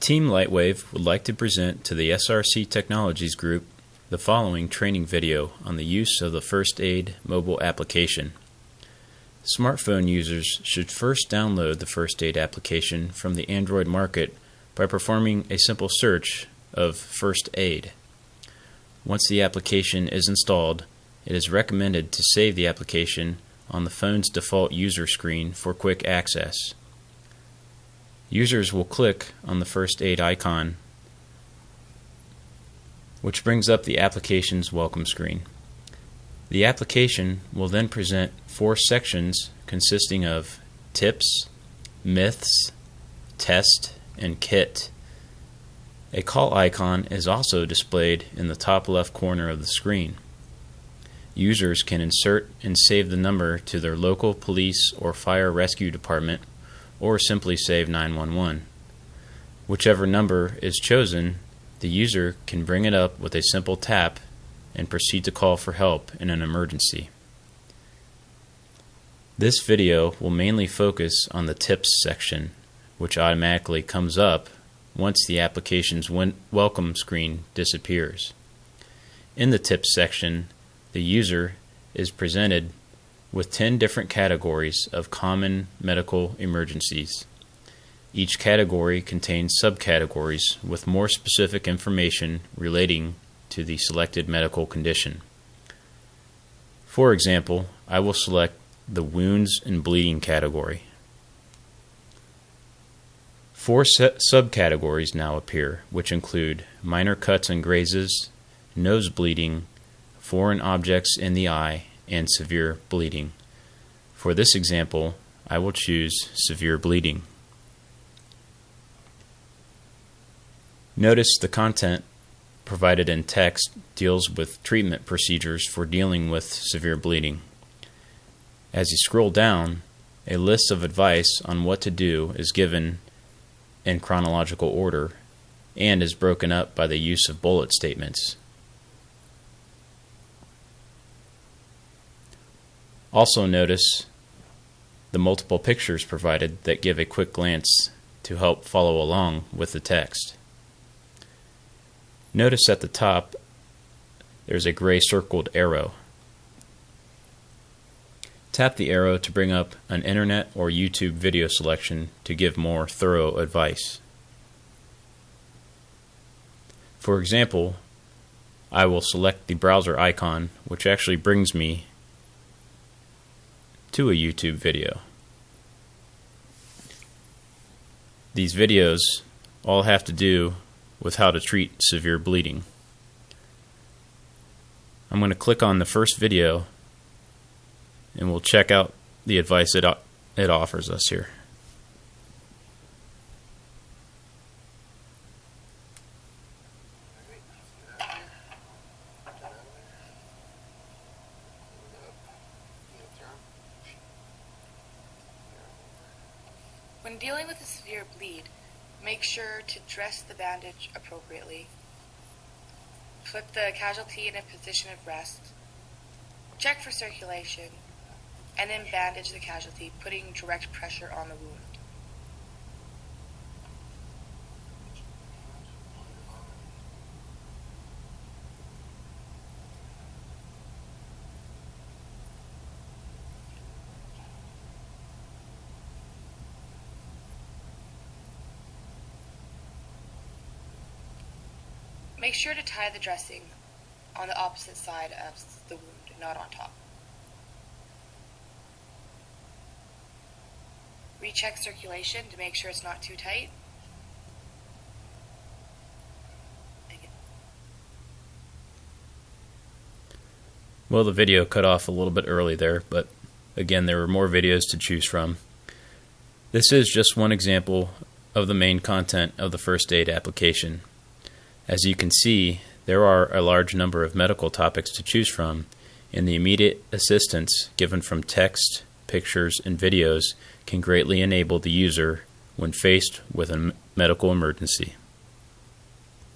Team Lightwave would like to present to the SRC Technologies Group the following training video on the use of the First Aid mobile application. Smartphone users should first download the First Aid application from the Android market by performing a simple search of First Aid. Once the application is installed, it is recommended to save the application on the phone's default user screen for quick access. Users will click on the First Aid icon, which brings up the application's welcome screen. The application will then present 4 sections consisting of tips, myths, test, and kit. A call icon is also displayed in the top left corner of the screen. Users can insert and save the number to their local police or fire rescue department, or simply save 911. Whichever number is chosen, the user can bring it up with a simple tap and proceed to call for help in an emergency. This video will mainly focus on the tips section, which automatically comes up once the application's welcome screen disappears. In the tips section, the user is presented with 10 different categories of common medical emergencies. Each category contains subcategories with more specific information relating to the selected medical condition. For example, I will select the wounds and bleeding category. 4 subcategories now appear, which include minor cuts and grazes, nose bleeding, foreign objects in the eye, and severe bleeding. For this example, I will choose severe bleeding. Notice the content provided in text deals with treatment procedures for dealing with severe bleeding. As you scroll down, a list of advice on what to do is given in chronological order and is broken up by the use of bullet statements. Also notice the multiple pictures provided that give a quick glance to help follow along with the text. Notice at the top there's a gray circled arrow. Tap the arrow to bring up an internet or YouTube video selection to give more thorough advice. For example, I will select the browser icon, which actually brings me to a YouTube video. These videos all have to do with how to treat severe bleeding. I'm going to click on the first video and we'll check out the advice it offers us here. When dealing with a severe bleed, make sure to dress the bandage appropriately. Put the casualty in a position of rest. Check for circulation, and then bandage the casualty, putting direct pressure on the wound. Make sure to tie the dressing on the opposite side of the wound, not on top. Recheck circulation to make sure it's not too tight. Well, the video cut off a little bit early there, but again, there were more videos to choose from. This is just one example of the main content of the First Aid application. As you can see, there are a large number of medical topics to choose from, and the immediate assistance given from text, pictures, and videos can greatly enable the user when faced with a medical emergency.